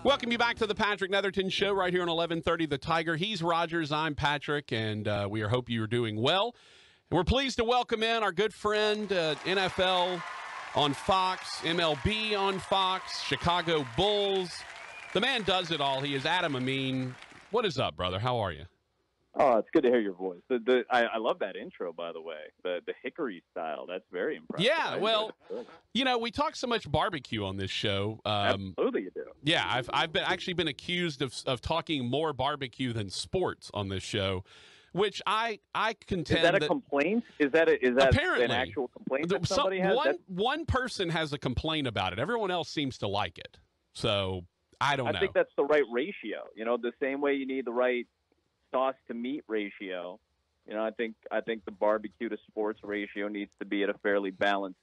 Welcome you back to the Patrick Netherton Show right here on 1130 The Tiger. He's Rogers, I'm Patrick, and we hope you're doing well. And we're pleased to welcome in our good friend, NFL on Fox, MLB on Fox, Chicago Bulls. The man does it all. He is Adam Amin. What is up, brother? How are you? Oh, it's good to hear your voice. I love that intro, by the way. The hickory style. That's very impressive. Yeah, well, you know, we talk so much barbecue on this show. Absolutely, you do. Yeah, I've actually been accused of talking more barbecue than sports on this show, which I contend. Is that a complaint? Is that apparently an actual complaint that somebody has? One person has a complaint about it. Everyone else seems to like it. So I don't know. I think that's the right ratio. You know, the same way you need the right sauce to meat ratio. You know, I think the barbecue to sports ratio needs to be at a fairly balanced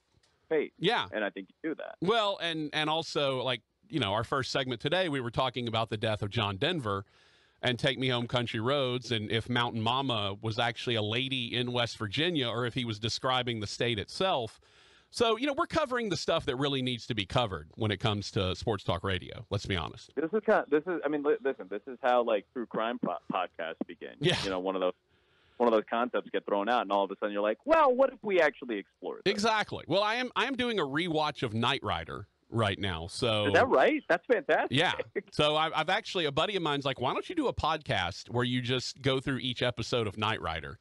pace. Yeah, and I think you do that. Well, and also, like, you know, our first segment today, we were talking about the death of John Denver and Take Me Home Country Roads, and if Mountain Mama was actually a lady in West Virginia or if he was describing the state itself. So, you know, we're covering the stuff that really needs to be covered when it comes to sports talk radio. Let's be honest. Listen, this is how, like, true crime podcasts begin. Yeah. You know, one of those concepts get thrown out, and all of a sudden you're like, well, what if we actually explored this? Exactly. Well, I am doing a rewatch of Knight Rider right now. So is that right? That's fantastic. Yeah. So I've actually, a buddy of mine's like, why don't you do a podcast where you just go through each episode of Knight Rider?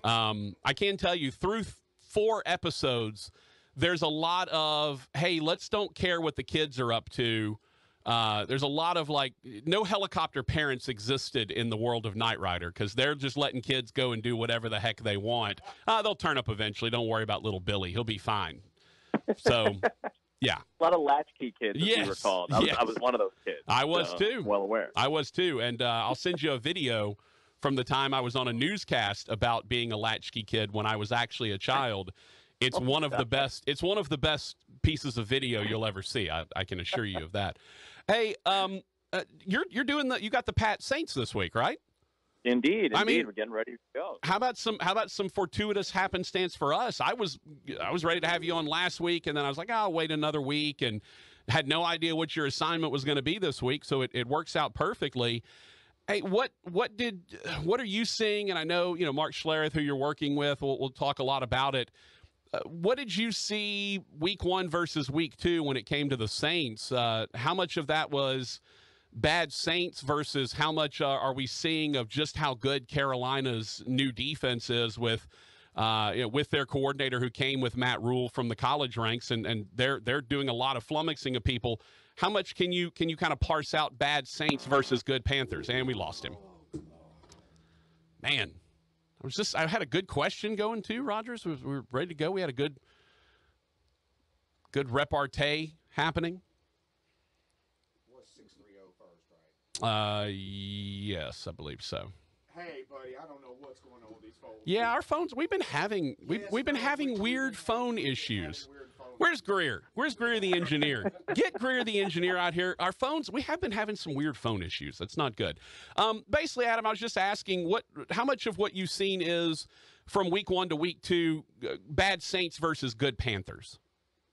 I can tell you through 4 episodes, there's a lot of, hey, let's don't care what the kids are up to. There's a lot of, like, no helicopter parents existed in the world of Knight Rider because they're just letting kids go and do whatever the heck they want. They'll turn up eventually. Don't worry about little Billy. He'll be fine. So, yeah. A lot of latchkey kids, as we were called. I was one of those kids. I was too. Well aware. I was too. And I'll send you a video from the time I was on a newscast about being a latchkey kid when I was actually a child. It's one of the best. It's one of the best pieces of video you'll ever see. I can assure you of that. Hey, you're doing you got the Pat Saints this week, right? Indeed. I mean, we're getting ready to go. How about some fortuitous happenstance for us? I was ready to have you on last week, and then I was like, I'll wait another week, and had no idea what your assignment was going to be this week. So it works out perfectly. Hey, what are you seeing? And I know, you know, Mark Schlereth, who you're working with, we'll talk a lot about it. What did you see week 1 versus week 2 when it came to the Saints? How much of that was bad Saints versus how much are we seeing of just how good Carolina's new defense is with their coordinator who came with Matt Rule from the college ranks, and they're doing a lot of flummoxing of people. How much can you kind of parse out bad Saints versus good Panthers? And we lost him. Man. I had a good question going too, Rogers. We were ready to go. We had a good repartee happening. Was 630 first, right? Yes, I believe so. Hey, buddy, I don't know what's going on with these phones. Yeah, our phones. We've been having weird phone issues. Where's Greer? Where's Greer the engineer? Get Greer the engineer out here. Our phones, we have been having some weird phone issues. That's not good. Basically, Adam, I was just asking how much of what you've seen is from week 1 to week 2, bad Saints versus good Panthers?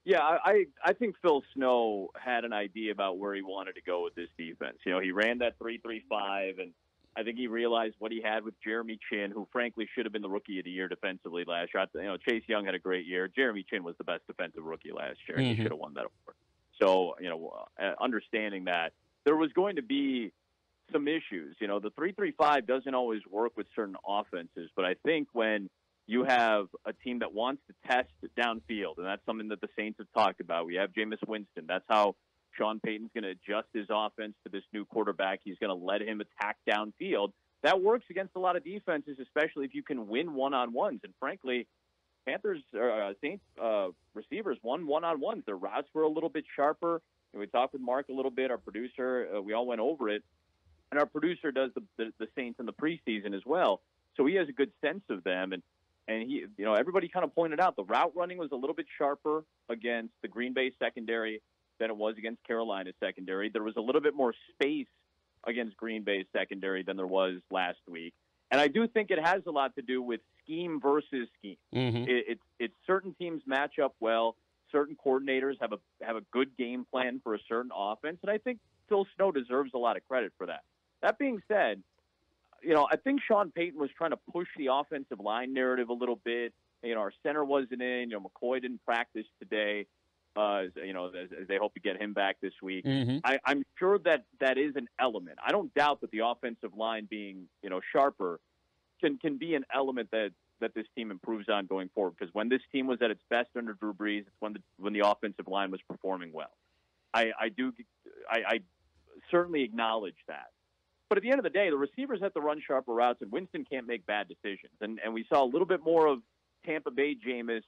Yeah, I think Phil Snow had an idea about where he wanted to go with this defense. You know, he ran that 3-3-5, and I think he realized what he had with Jeremy Chin, who frankly should have been the rookie of the year defensively last year. You know, Chase Young had a great year. Jeremy Chin was the best defensive rookie last year, and he should have won that award. So, you know, understanding that there was going to be some issues. You know, the 3-3-5 doesn't always work with certain offenses, but I think when you have a team that wants to test downfield, and that's something that the Saints have talked about. We have Jameis Winston. That's how Sean Payton's going to adjust his offense to this new quarterback. He's going to let him attack downfield. That works against a lot of defenses, especially if you can win one-on-ones. And frankly, Saints receivers won one-on-ones. Their routes were a little bit sharper. And we talked with Mark a little bit, our producer. We all went over it. And our producer does the Saints in the preseason as well. So he has a good sense of them. And he, you know, everybody kind of pointed out the route running was a little bit sharper against the Green Bay secondary than it was against Carolina's secondary. There was a little bit more space against Green Bay's secondary than there was last week. And I do think it has a lot to do with scheme versus scheme. It's certain teams match up well. Certain coordinators have a good game plan for a certain offense. And I think Phil Snow deserves a lot of credit for that. That being said, I think Sean Payton was trying to push the offensive line narrative a little bit. Our center wasn't in. McCoy didn't practice today. As they hope to get him back this week. Mm-hmm. I'm sure that is an element. I don't doubt that the offensive line being, sharper can be an element that this team improves on going forward. Because when this team was at its best under Drew Brees, it's when the offensive line was performing well. I certainly acknowledge that. But at the end of the day, the receivers have to run sharper routes, and Winston can't make bad decisions. And we saw a little bit more of Tampa Bay Jameis.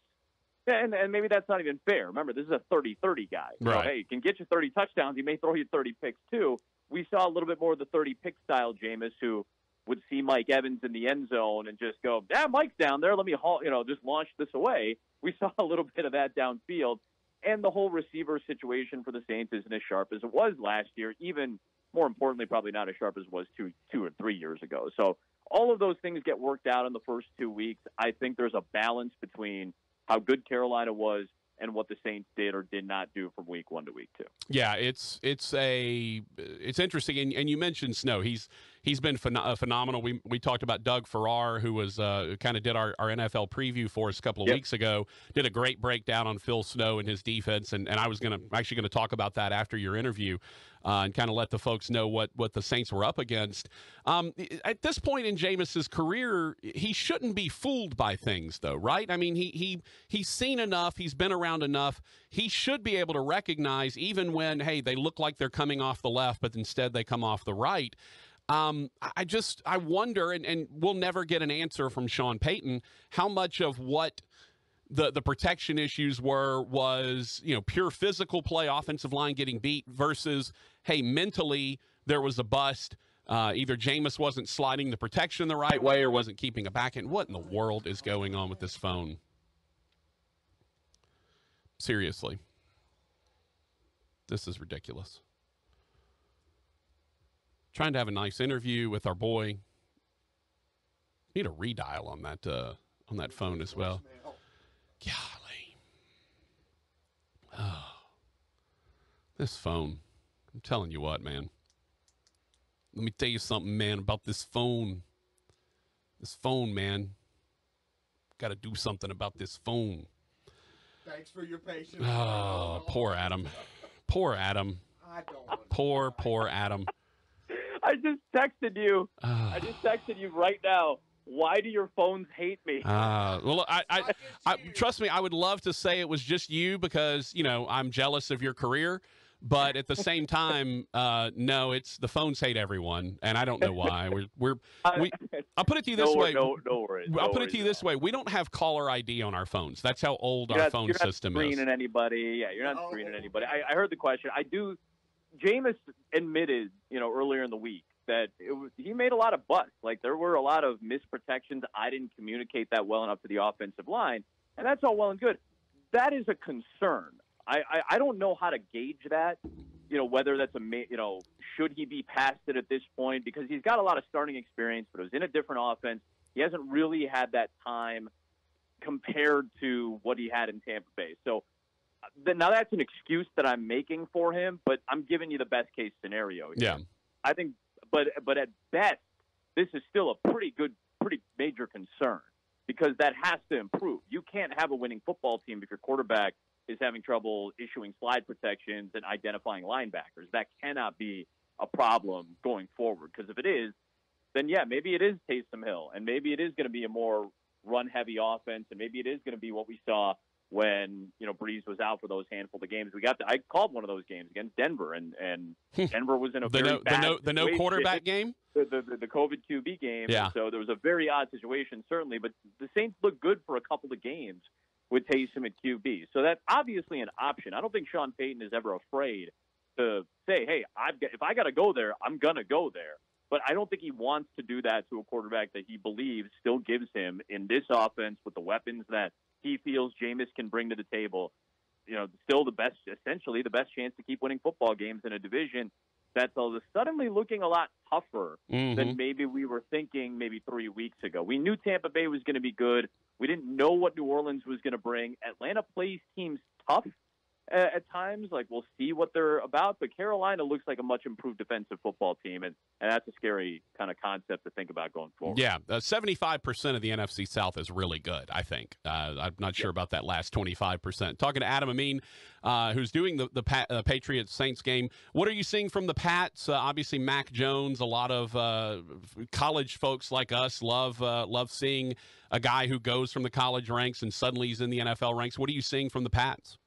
And maybe that's not even fair. Remember, this is a 30-30 guy. Right. Hey, he can get you 30 touchdowns. He may throw you 30 picks, too. We saw a little bit more of the 30-pick style Jameis, who would see Mike Evans in the end zone and just go, Mike's down there. Let me just launch this away. We saw a little bit of that downfield. And the whole receiver situation for the Saints isn't as sharp as it was last year, even more importantly, probably not as sharp as it was two or 3 years ago. So all of those things get worked out in the first 2 weeks. I think there's a balance between how good Carolina was and what the Saints did or did not do from week 1 to week 2. Yeah, it's interesting, and you mentioned Snow. He's been phenomenal. We talked about Doug Farrar, who was kind of did our NFL preview for us a couple of weeks ago. Did a great breakdown on Phil Snow and his defense, and I was actually gonna talk about that after your interview. And kind of let the folks know what the Saints were up against. At this point in Jameis's career, he shouldn't be fooled by things, though, right? I mean, he's seen enough. He's been around enough. He should be able to recognize, even when, hey, they look like they're coming off the left, but instead they come off the right. I wonder, and we'll never get an answer from Sean Payton, how much of what the protection issues was pure physical play, offensive line getting beat versus, hey, mentally there was a bust. Either Jameis wasn't sliding the protection the right way or wasn't keeping a back end. What in the world is going on with this phone? Seriously. This is ridiculous. Trying to have a nice interview with our boy. Need a redial on that phone as well. Golly. Oh. This phone. I'm telling you what, man. Let me tell you something, man, about this phone. This phone, man. Got to do something about this phone. Thanks for your patience. Oh, poor Adam. Poor Adam. Poor Adam. I just texted you. I just texted you right now. Why do your phones hate me? Well, I trust me. I would love to say it was just you because I'm jealous of your career, but at the same time, no, it's the phones hate everyone, and I don't know why. I'll put it to you this way. No worries. I'll put it to you this way. We don't have caller ID on our phones. That's how old our phone system is. You're not screening anybody. Yeah, you're not screening anybody. I heard the question. I do. Jameis admitted, earlier in the week that he made a lot of busts. Like, there were a lot of misprotections. I didn't communicate that well enough to the offensive line, and that's all well and good. That is a concern. I don't know how to gauge that, whether that's should he be past it at this point, because he's got a lot of starting experience, but it was in a different offense. He hasn't really had that time compared to what he had in Tampa Bay. So now that's an excuse that I'm making for him, but I'm giving you the best case scenario here. Yeah. I think, but at best, this is still a pretty major concern, because that has to improve. You can't have a winning football team if your quarterback is having trouble issuing slide protections and identifying linebackers. That cannot be a problem going forward, because if it is, then yeah, maybe it is Taysom Hill, and maybe it is going to be a more run-heavy offense, and maybe it is going to be what we saw when Breeze was out for those handful of games. I called one of those games against Denver, and Denver was in a very bad no quarterback game, the COVID QB game. Yeah. So there was a very odd situation, certainly, but the Saints looked good for a couple of games with Taysom at QB. So that's obviously an option. I don't think Sean Payton is ever afraid to say, hey, if I got to go there, I'm going to go there. But I don't think he wants to do that to a quarterback that he believes still gives him, in this offense with the weapons that he feels Jameis can bring to the table, still essentially the best chance to keep winning football games in a division that's suddenly looking a lot tougher than maybe we were thinking maybe 3 weeks ago. We knew Tampa Bay was going to be good. We didn't know what New Orleans was going to bring. Atlanta plays teams tough, at times. Like, we'll see what they're about. But Carolina looks like a much improved defensive football team, and that's a scary kind of concept to think about going forward. Yeah, 75% of the NFC South is really good, I think. I'm not sure about that last 25%. Talking to Adam Amin, who's doing the Patriots-Saints game. What are you seeing from the Pats? Obviously, Mac Jones, a lot of college folks like us love seeing a guy who goes from the college ranks and suddenly he's in the NFL ranks. What are you seeing from the Pats?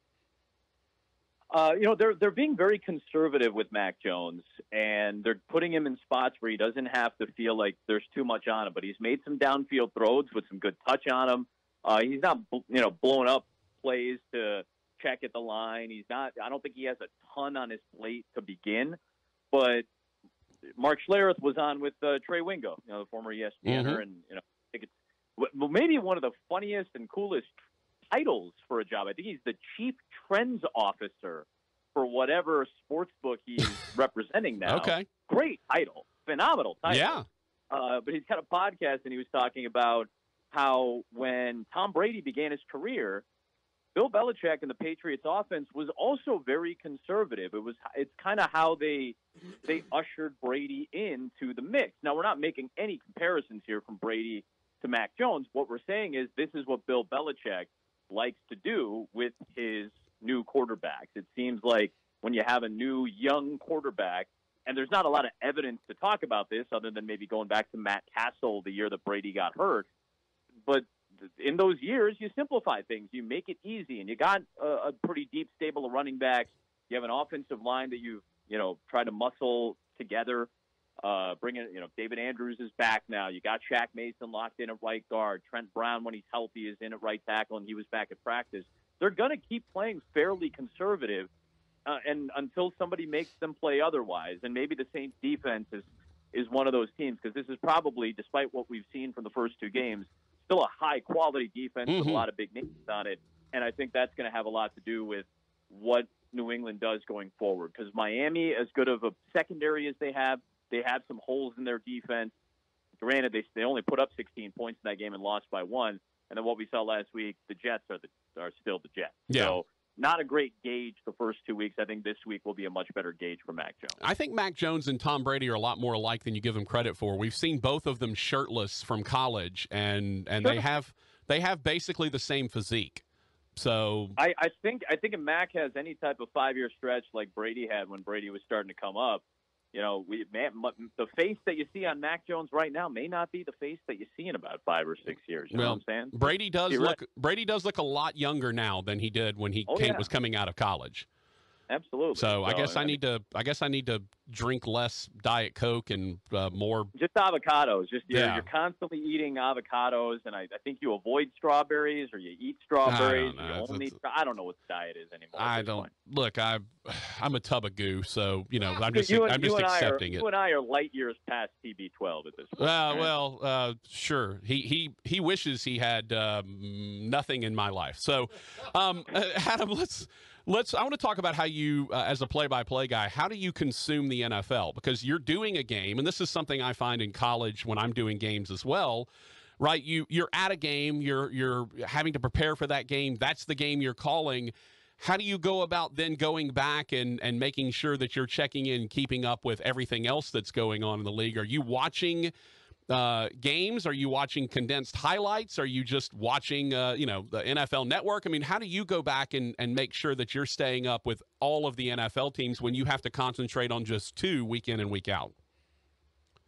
They're being very conservative with Mac Jones, and they're putting him in spots where he doesn't have to feel like there's too much on him. But he's made some downfield throws with some good touch on him. He's not, blowing up plays to check at the line. He's not. I don't think he has a ton on his plate to begin. But Mark Schlereth was on with Trey Wingo, the former ESPNer, and I think it's maybe one of the funniest and coolest titles for a job. I think he's the chief trends officer for whatever sports book he's representing now. Okay. Great title. Phenomenal title. Yeah. But he's got a podcast, and he was talking about how when Tom Brady began his career, Bill Belichick and the Patriots offense was also very conservative. It's kind of how they ushered Brady into the mix. Now, we're not making any comparisons here from Brady to Mac Jones. What we're saying is this is what Bill Belichick likes to do with his new quarterbacks. It seems like when you have a new young quarterback, and there's not a lot of evidence to talk about this other than maybe going back to Matt Castle the year that Brady got hurt, but in those years, you simplify things. You make it easy, and you got a pretty deep stable of running backs. You have an offensive line that you've, tried to muscle together. David Andrews is back now. You got Shaq Mason locked in at right guard. Trent Brown, when he's healthy, is in at right tackle, and he was back at practice. They're going to keep playing fairly conservative and until somebody makes them play otherwise. And maybe the Saints defense is one of those teams, because this is probably, despite what we've seen from the first two games, still a high-quality defense with a lot of big names on it. And I think that's going to have a lot to do with what New England does going forward, because Miami, as good of a secondary as they have some holes in their defense. Granted, they only put up 16 points in that game and lost by 1. And then what we saw last week, the Jets are still the Jets. Yeah. So not a great gauge the first 2 weeks. I think this week will be a much better gauge for Mac Jones. I think Mac Jones and Tom Brady are a lot more alike than you give them credit for. We've seen both of them shirtless from college, and Sure. they have basically the same physique. So I think if Mac has any type of 5-year stretch like Brady had when Brady was starting to come up, the face that you see on Mac Jones right now may not be the face that you see in about 5 or 6 years. You know what I'm saying? Brady does look a lot younger now than he did when he was coming out of college. Absolutely. So I guess I need to drink less Diet Coke and more just avocados. You're constantly eating avocados, and I think you avoid strawberries or you eat strawberries. I don't know what the diet is anymore. I don't look. I'm a tub of goo, so I'm just accepting it. You and I are light years past TB12 at this point. Sure. He wishes he had nothing in my life. So, Adam, I want to talk about how you, as a play-by-play guy, how do you consume the NFL? Because you're doing a game, and this is something I find in college when I'm doing games as well, right? You're at a game, you're having to prepare for that game. That's the game you're calling. How do you go about then going back and making sure that you're checking in, keeping up with everything else that's going on in the league? Are you watching games? Are you watching condensed highlights? Are you just watching, the NFL Network? I mean, how do you go back and make sure that you're staying up with all of the NFL teams when you have to concentrate on just two week in and week out?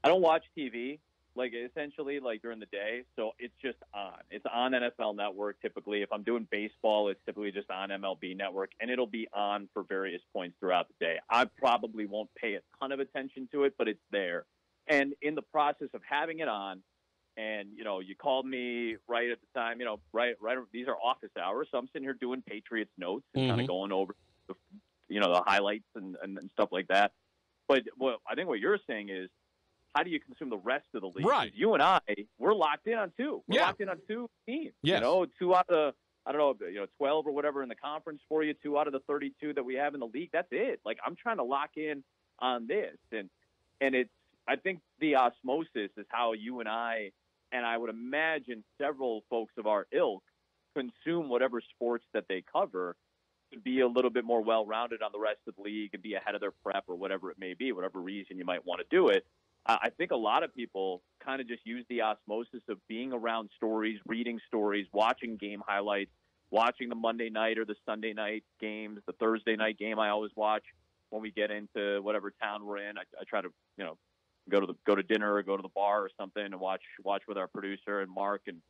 I don't watch TV, essentially during the day. So it's just on. It's on NFL Network typically. If I'm doing baseball, it's typically just on MLB Network, and it'll be on for various points throughout the day. I probably won't pay a ton of attention to it, but it's there. And in the process of having it on, and, you called me right at the time, right, these are office hours. So I'm sitting here doing Patriots notes and kind of going over, the highlights and stuff like that. But I think what you're saying is, how do you consume the rest of the league? Right. You and we're locked in on two. We're locked in on two teams. Yes. 2 out of the, 12 or whatever in the conference for you, 2 out of the 32 that we have in the league. That's it. I'm trying to lock in on this. And it's, I think the osmosis is how you and I would imagine several folks of our ilk consume whatever sports that they cover. to be a little bit more well-rounded on the rest of the league and be ahead of their prep or whatever it may be, whatever reason you might want to do it. I think a lot of people kind of just use the osmosis of being around stories, reading stories, watching game highlights, watching the Monday night or the Sunday night games, the Thursday night game I always watch when we get into whatever town we're in. I try to, go to dinner or go to the bar or something and watch with our producer and Mark and,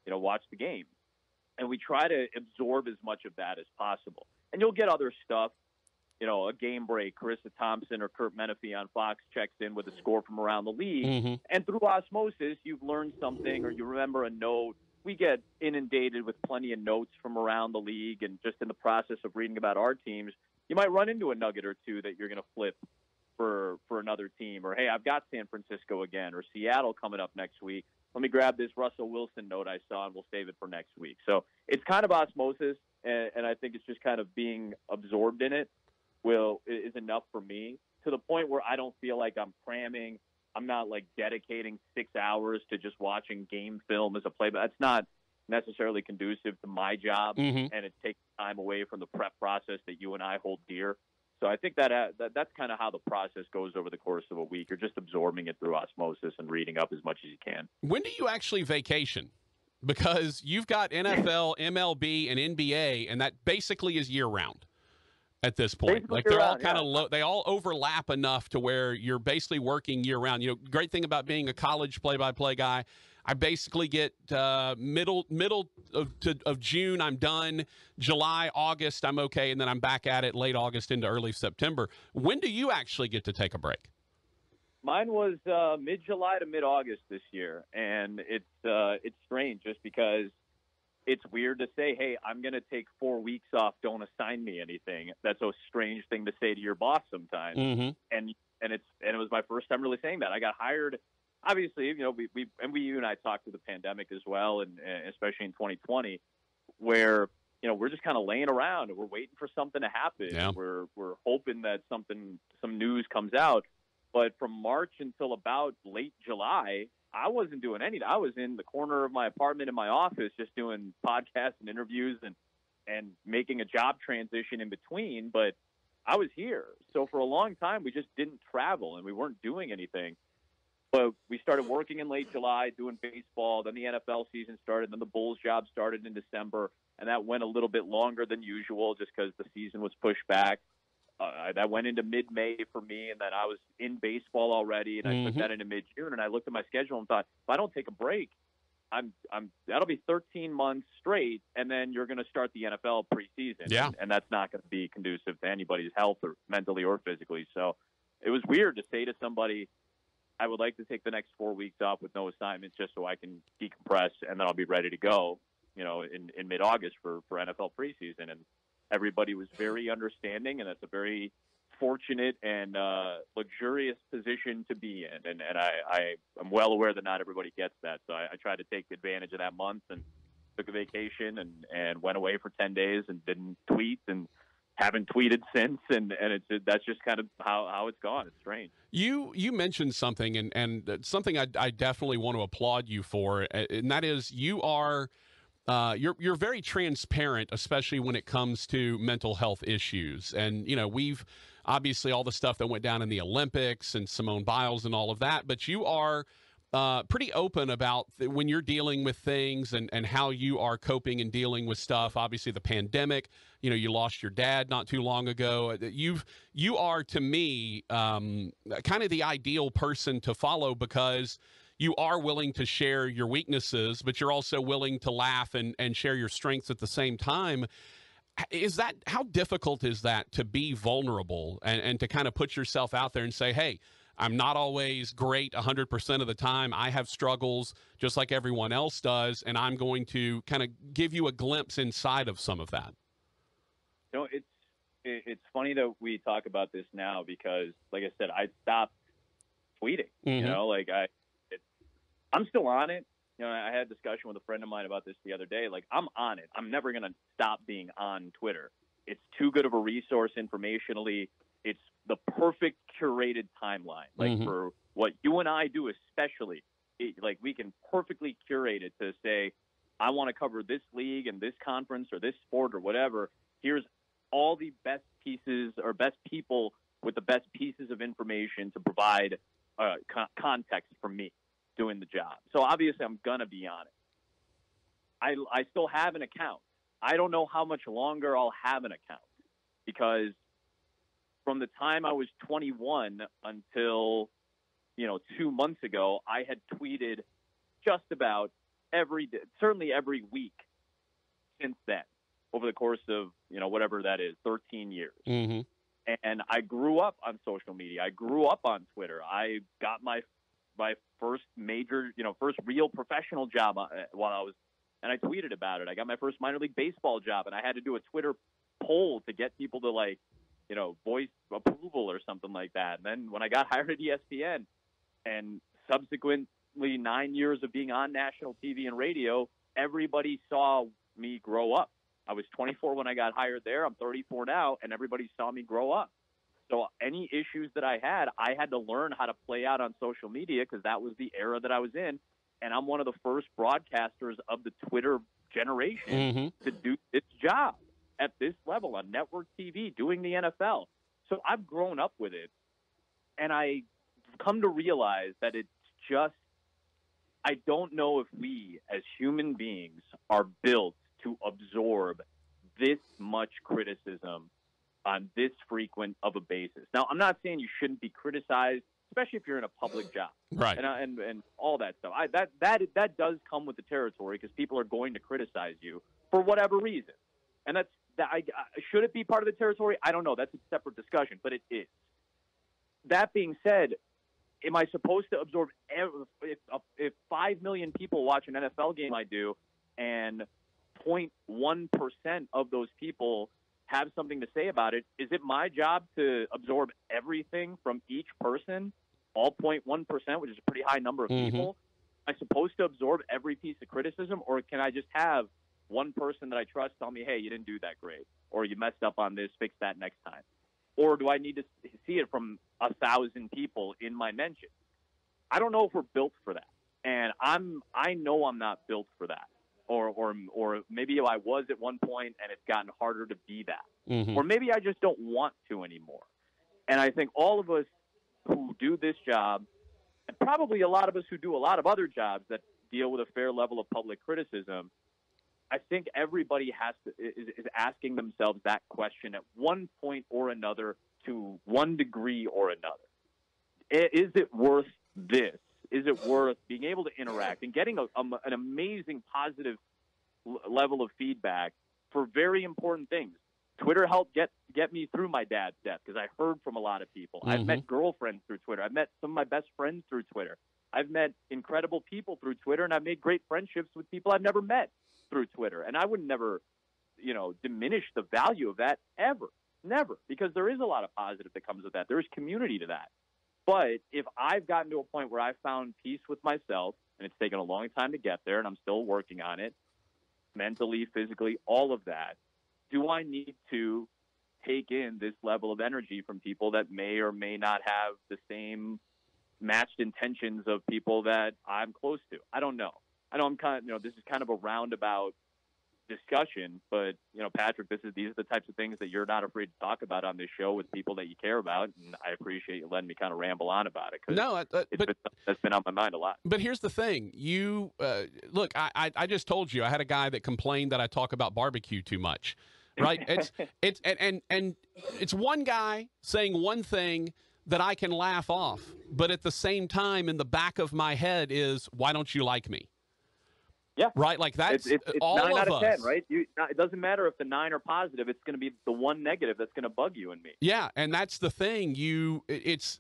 watch the game. And we try to absorb as much of that as possible. And you'll get other stuff, a game break. Carissa Thompson or Kurt Menefee on Fox checks in with a score from around the league. Mm-hmm. And through osmosis, you've learned something or you remember a note. We get inundated with plenty of notes from around the league. And just in the process of reading about our teams, you might run into a nugget or two that you're going to flip for another team. Or, hey, I've got San Francisco again or Seattle coming up next week. Let me grab this Russell Wilson note I saw, and we'll save it for next week. So it's kind of osmosis, and I think it's just kind of being absorbed in it is enough for me, to the point where I don't feel like I'm cramming. I'm not, dedicating 6 hours to just watching game film as a play. But that's not necessarily conducive to my job, Mm-hmm. and it takes time away from the prep process that you and I hold dear. So I think that's kind of how the process goes over the course of a week. You're just absorbing it through osmosis and reading up as much as you can. When do you actually vacation? Because you've got NFL, MLB, and NBA, and that basically is year-round at this point. Basically They're all year-round, kind of they all overlap enough to where you're basically working year-round. Great thing about being a college play-by-play guy, I basically get middle of June, I'm done. July, August, I'm okay, and then I'm back at it late August into early September. When do you actually get to take a break? Mine was mid-July to mid-August this year, and it's strange just because it's weird to say, hey, I'm going to take 4 weeks off, don't assign me anything. That's a strange thing to say to your boss sometimes. Mm-hmm. And it was my first time really saying that. I got hired. Obviously, you and I talked through the pandemic as well, and especially in 2020, where we're just kind of laying around and we're waiting for something to happen. Yeah. We're hoping that some news comes out. But from March until about late July, I wasn't doing anything. I was in the corner of my apartment in my office, just doing podcasts and interviews and making a job transition in between. But I was here, so for a long time we just didn't travel and we weren't doing anything. But we started working in late July, doing baseball. Then the NFL season started. Then the Bulls job started in December. And that went a little bit longer than usual just because the season was pushed back. That went into mid-May for me. And then I was in baseball already. And I took that into mid-June. And I looked at my schedule and thought, if I don't take a break, that'll be 13 months straight. And then you're going to start the NFL preseason. Yeah. And that's not going to be conducive to anybody's health or mentally or physically. So it was weird to say to somebody, I would like to take the next 4 weeks off with no assignments just so I can decompress, and then I'll be ready to go, in mid-August for NFL preseason. And everybody was very understanding, and that's a very fortunate and luxurious position to be in. And I'm well aware that not everybody gets that. So I tried to take advantage of that month and took a vacation and went away for 10 days and didn't tweet and haven't tweeted since, and that's just kind of how it's gone. It's strange. You mentioned something, and something I definitely want to applaud you for, and that is you're very transparent, especially when it comes to mental health issues. And we've obviously all the stuff that went down in the Olympics and Simone Biles and all of that, but you are pretty open about when you're dealing with things and how you are coping and dealing with stuff. Obviously, the pandemic. You lost your dad not too long ago. You are, to me, kind of the ideal person to follow because you are willing to share your weaknesses, but you're also willing to laugh and share your strengths at the same time. How difficult is that to be vulnerable and to kind of put yourself out there and say, hey, I'm not always great 100% of the time. I have struggles just like everyone else does, and I'm going to kind of give you a glimpse inside of some of that. It's funny that we talk about this now because, like I said, I stopped tweeting. Mm-hmm. I'm still on it. I had a discussion with a friend of mine about this the other day. I'm on it. I'm never going to stop being on Twitter. It's too good of a resource informationally. It's the perfect curated timeline. For what you and I do, especially, we can perfectly curate it to say, I want to cover this league and this conference or this sport or whatever. Here's all the best pieces or best people with the best pieces of information to provide context for me doing the job. So obviously I'm going to be on it. I still have an account. I don't know how much longer I'll have an account because from the time I was 21 until, 2 months ago, I had tweeted just about certainly every week since then over the course of, whatever that is, 13 years. Mm-hmm. And I grew up on social media. I grew up on Twitter. I got my first major, first real professional job and I tweeted about it. I got my first minor league baseball job, and I had to do a Twitter poll to get people to voice approval or something like that. And then when I got hired at ESPN and subsequently 9 years of being on national TV and radio, everybody saw me grow up. I was 24 when I got hired there. I'm 34 now, and everybody saw me grow up. So any issues that I had to learn how to play out on social media because that was the era that I was in. And I'm one of the first broadcasters of the Twitter generation to do its job at this level on network TV, doing the NFL. So I've grown up with it, and I come to realize that it's just I don't know if we as human beings are built to absorb this much criticism on this frequent of a basis. Now, I'm not saying you shouldn't be criticized, especially if you're in a public job, right? And all that stuff. That does come with the territory because people are going to criticize you for whatever reason, and should it be part of the territory? I don't know. That's a separate discussion, but it is. That being said, am I supposed to absorb if 5 million people watch an NFL game I do, and 0.1% of those people have something to say about it? Is it my job to absorb everything from each person, all 0.1%, which is a pretty high number of people? Am I supposed to absorb every piece of criticism, or can I just have one person that I trust tell me, hey, you didn't do that great, or you messed up on this, fix that next time? Or do I need to see it from 1,000 people in my mention? I don't know if we're built for that, and I know I'm not built for that. Or maybe I was at one point and it's gotten harder to be that. Or maybe I just don't want to anymore. And I think all of us who do this job, and probably a lot of us who do a lot of other jobs that deal with a fair level of public criticism, I think everybody is asking themselves that question at one point or another to one degree or another. Is it worth this? Is it worth being able to interact and getting an amazing positive level of feedback for very important things? Twitter helped get me through my dad's death because I heard from a lot of people. I've met girlfriends through Twitter. I've met some of my best friends through Twitter. I've met incredible people through Twitter, and I've made great friendships with people I've never met through Twitter. And I would never, diminish the value of that ever, never, because there is a lot of positive that comes with that. There is community to that. But if I've gotten to a point where I've found peace with myself, and it's taken a long time to get there, and I'm still working on it, mentally, physically, all of that, do I need to take in this level of energy from people that may or may not have the same matched intentions of people that I'm close to? I don't know. I know I'm kind of, this is kind of a roundabout discussion, but Patrick, these are the types of things that you're not afraid to talk about on this show with people that you care about, and I appreciate you letting me kind of ramble on about it. No, that's been on my mind a lot. But here's the thing: you look. I just told you I had a guy that complained that I talk about barbecue too much, right? It's it's one guy saying one thing that I can laugh off, but at the same time, in the back of my head is, why don't you like me? Yeah. Right? Like that's it's all 9 out of 10, us. right? It doesn't matter if the 9 are positive. It's going to be the one negative that's going to bug you and me. Yeah, and that's the thing. It's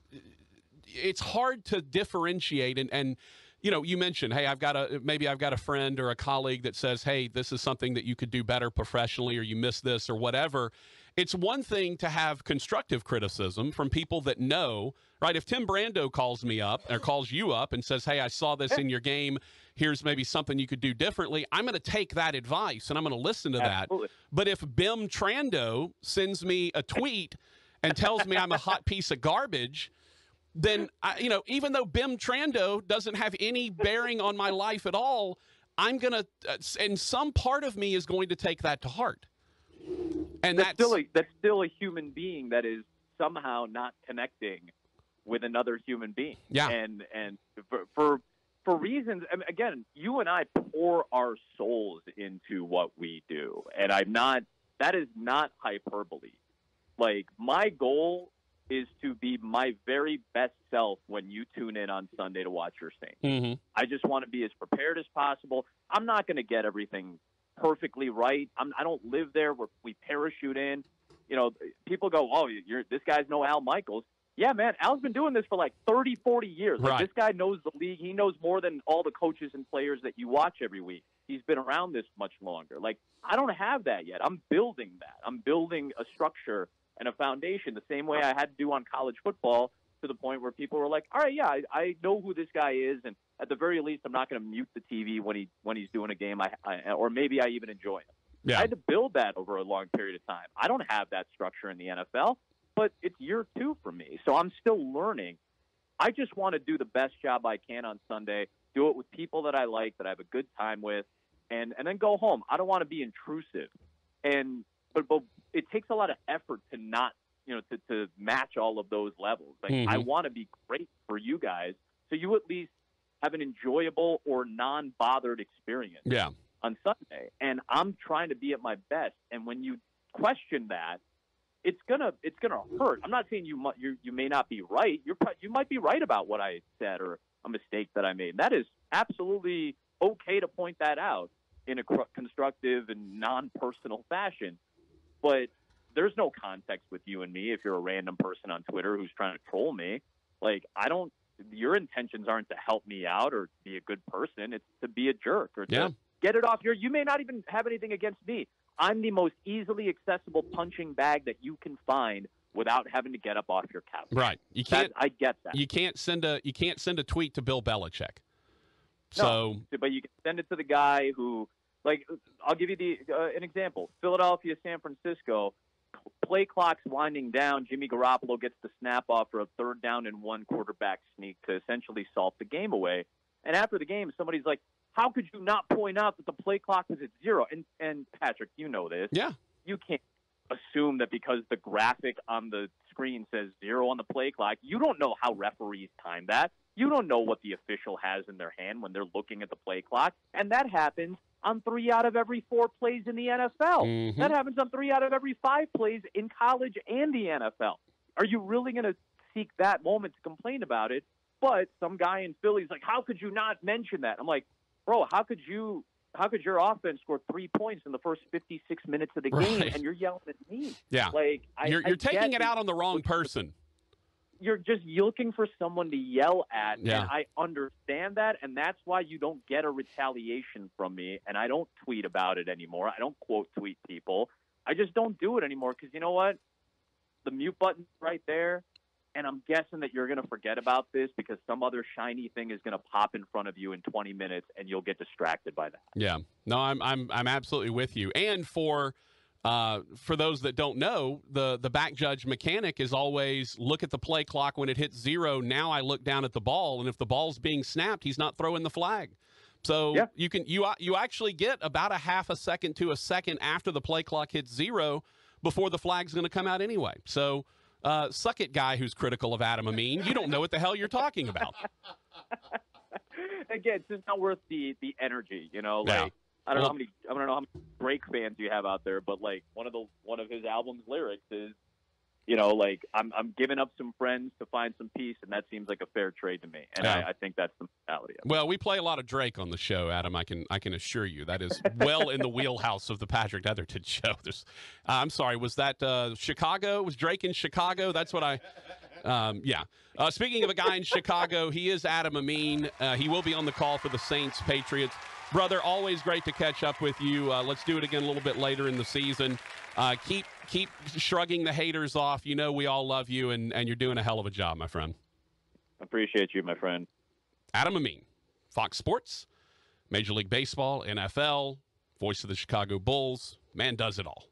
hard to differentiate. And you mentioned, hey, I've got a friend or a colleague that says, hey, this is something that you could do better professionally, or you missed this or whatever. It's one thing to have constructive criticism from people that know, right? If Tim Brando calls me up or calls you up and says, hey, I saw this in your game, here's maybe something you could do differently, I'm going to take that advice and I'm going to listen to Absolutely. that. But if Bim Trando sends me a tweet and tells me I'm a hot piece of garbage, then, even though Bim Trando doesn't have any bearing on my life at all, I'm going to, and some part of me is going to take that to heart. And that's still a human being that is somehow not connecting with another human being. Yeah. And for reasons, I mean, again, you and I pour our souls into what we do, and that is not hyperbole. Like, my goal is to be my very best self when you tune in on Sunday to watch your Saints. Mm-hmm. I just want to be as prepared as possible. I'm not going to get everything perfectly right. I don't live there where we parachute in. You know, people go, oh, this guy's no Al Michaels. Yeah, man, Al's been doing this for like 30, 40 years. Like, right. This guy knows the league. He knows more than all the coaches and players that you watch every week. He's been around this much longer. Like, I don't have that yet. I'm building that. I'm building a structure and a foundation the same way I had to do on college football, to the point where people were like, all right, yeah, I know who this guy is, and at the very least, I'm not going to mute the TV when he's doing a game, or maybe I even enjoy him. Yeah. I had to build that over a long period of time. I don't have that structure in the NFL, but it's year 2 for me, so I'm still learning. I just want to do the best job I can on Sunday, do it with people that I like, that I have a good time with, and then go home. I don't want to be intrusive, but it takes a lot of effort to not, to match all of those levels. Like, I want to be great for you guys, so you at least have an enjoyable or non-bothered experience on Sunday. And I'm trying to be at my best. And when you question that, it's gonna hurt. I'm not saying you may not be right. You might be right about what I said or a mistake that I made. That is absolutely okay to point that out in a constructive and non-personal fashion. But there's no context with you and me if you're a random person on Twitter who's trying to troll me. Like, your intentions aren't to help me out or be a good person. It's to be a jerk or to get it off you may not even have anything against me. I'm the most easily accessible punching bag that you can find without having to get up off your couch. Right. You can't. I get that. You can't send a tweet to Bill Belichick. So, no, but you can send it to the guy who, like, I'll give you an example. Philadelphia, San Francisco, play clock's winding down. Jimmy Garoppolo gets the snap off for a 3rd down and 1 quarterback sneak to essentially salt the game away. And after the game, somebody's like, how could you not point out that the play clock was at 0? And Patrick, you know this. Yeah. You can't assume that because the graphic on the screen says 0 on the play clock. You don't know how referees time that. You don't know what the official has in their hand when they're looking at the play clock. And that happens on 3 out of every 4 plays in the NFL. Mm-hmm. That happens on 3 out of every 5 plays in college and the NFL. Are you really going to seek that moment to complain about it? But some guy in Philly's like, how could you not mention that? I'm like, bro, how could your offense score 3 points in the first 56 minutes of the game, and you're yelling at me? Yeah. Like, you're taking it out on the wrong person. You're just looking for someone to yell at, yeah. and I understand that, and that's why you don't get a retaliation from me, and I don't tweet about it anymore. I don't quote tweet people. I just don't do it anymore because you know what? The mute button's right there, and I'm guessing that you're going to forget about this because some other shiny thing is going to pop in front of you in 20 minutes, and you'll get distracted by that. Yeah. No, I'm absolutely with you. And for those that don't know, the back judge mechanic is always look at the play clock when it hits 0. Now I look down at the ball, and if the ball's being snapped, he's not throwing the flag. So you actually get about a half a second to a second after the play clock hits 0 before the flag's going to come out anyway. So suck it, guy who's critical of Adam Amin. You don't know what the hell you're talking about. Again, it's just not worth the energy, you know. Like, Yeah. I don't know how many Drake fans you have out there, but like one of his album's lyrics is, you know, like I'm giving up some friends to find some peace, and that seems like a fair trade to me. And Yeah. I think that's the mentality of it. Well, we play a lot of Drake on the show, Adam. I can assure you that is well in the wheelhouse of the Patrick Netherton show. I'm sorry, was that Chicago? Was Drake in Chicago? That's what I. Yeah. Speaking of a guy in Chicago, he is Adam Amin. He will be on the call for the Saints Patriots. Brother, always great to catch up with you. Let's do it again a little bit later in the season. Keep shrugging the haters off. You know we all love you, and you're doing a hell of a job, my friend. Appreciate you, my friend. Adam Amin, Fox Sports, Major League Baseball, NFL, voice of the Chicago Bulls. Man does it all.